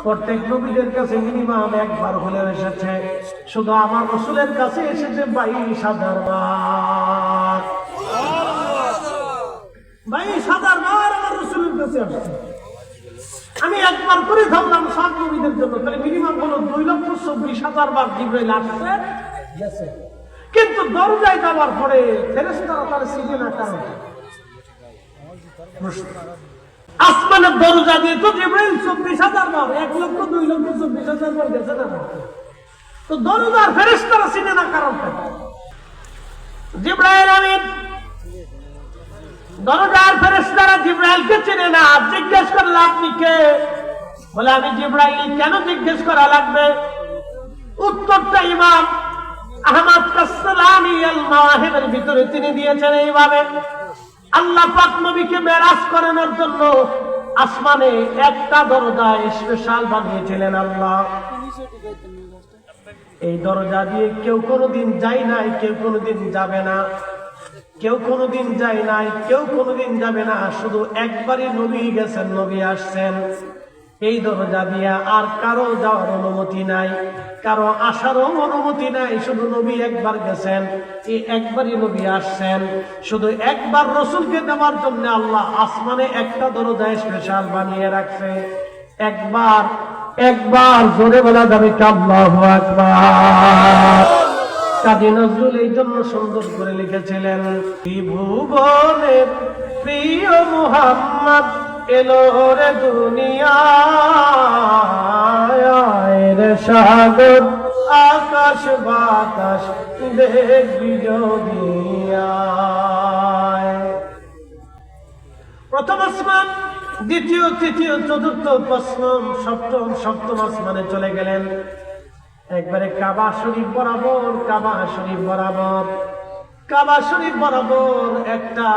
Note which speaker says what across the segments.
Speaker 1: প্রত্যেক নবীদের কাছে মিনিমাম একবার হলে এসেছে, শুধু আমার রাসূলের কাছে এসেছে 22,000 বার। 22,000 বার আমার রাসূলের কাছে আসছে। আমি একবার করে ধরলাম 7 নবীদের জন্য, তাহলে মিনিমাম হলো 2,24,000 বার জিবরাইল আসছে গেছে। কিন্তু দরজায় যাওয়ার পরে ফেরেশতারা তার চিনে না কারণ আসমানের দরজা দিয়ে তো জিবরাইল 24,000 বার, 1,02,24,000 বার গেছে না, তো দরজার ফেরেশতারা চিনে না কারণটা। জিবরাইল আমিন দরজার ফেরেশতারা জিবরাইলকে চিনে না। জিজ্ঞেস করলে আপনি কে? বলে আমি জিবরাইল। কেন জিজ্ঞেস করা লাগবে? উত্তরটা ইমাম আহমদ কাসসালানি আল মাওয়াহিবের ভিতরে তিনি দিয়েছেন এইভাবে, আল্লাহ পাক নবীকে মেরাজ করানোর জন্য আসমানে একটা দরজা স্পেশাল বানিয়েছিলেন আল্লাহ। এই দরজা দিয়ে কেউ কোনোদিন যায় নাই, কেউ কোনোদিন যাবে না, কেউ কোনোদিন যায় নাই, কেউ কোনোদিন যাবে না। শুধু একবারই নবী গেছেন, নবী আসছেন এই দরজা দিয়া। আর কারো যাওয়ার অনুমতি নাই, কারো আসারও অনুমতি নাই। শুধু নবী একবার গেছেন, এই একবারই নবী আসছেন। শুধু একবার রাসূলকে দেওয়ার জন্য আল্লাহ আসমানে একটা দরজা স্পেশাল বানিয়ে রাখছে। একবার একবার জোরে বলা যাবে কি আল্লাহু আকবার। কাজী নজরুল এই জন্য সুন্দর করে লিখেছিলেন, ভুবনের প্রিয় মুহাম্মদ এলো রে দুনিয়ায়, রে সাগর আকাশ বাতাস দেখবি যদি আয়। প্রথম আসমান, দ্বিতীয়, তৃতীয়, চতুর্থ, পঞ্চম, সপ্তম আসমানে চলে গেলেন। একবারে কাবা শরীফ বরাবর, কাবা শরীফ বরাবর, কাবা শরীফ বরাবর একটা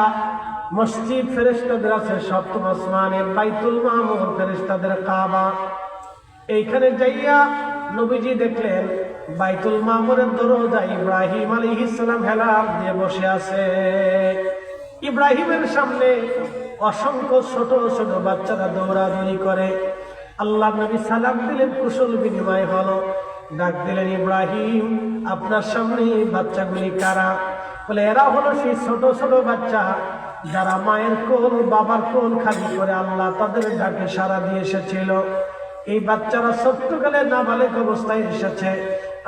Speaker 1: মসজিদ ফেরেশতাদের আছে সপ্তম আসমানে, বাইতুল মামুর ফেরেশতাদের কাবা। এইখানে যাইয়া নবীজি দেখলেন বাইতুল মামুরের দরজা ইব্রাহিম আলাইহিস সালাম হেলাল দিয়ে বসে আছে। ইব্রাহিমের সামনে অসংখ্য ছোট ছোট বাচ্চারা দৌড়াদৌড়ি করে। আল্লাহ নবী সালাম দিলেন, কুশল বিনিময় হলো। ডাক দিলেন, ইব্রাহিম আপনার সামনে বাচ্চাগুলি কারা? বলে এরা হলো সেই ছোট ছোট বাচ্চা যারা মায়ের কোল বাবার কোল খালি করে আল্লাহ তাদের ডাকে সাড়া দিয়ে এসেছিল। এই বাচ্চারা ছোট্টকালে নাবালেগ অবস্থায় এসেছে।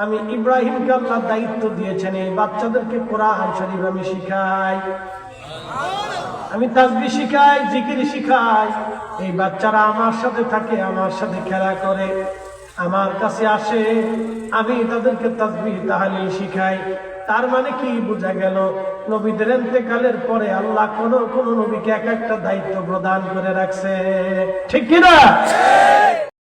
Speaker 1: আমি ইব্রাহিমকে আল্লাহ দায়িত্ব দিয়েছেন এই বাচ্চাদেরকে কোরআন শরীফ আমি শিখাই, আমি তাসবিহ শিখাই, জিকির শিখাই। এই বাচ্চারা আমার সাথে থাকে, আমার সাথে খেলা করে, আমার কাছে আসে, আমি তাদেরকে তাসবিহ তাহলিল শিখাই। তার মানে কি বোঝা গেল? নবীদের ইন্তেকালের পরে আল্লাহ কোন কোন নবীকে এক একটা দায়িত্ব প্রদান করে রাখছে, ঠিক কিনা?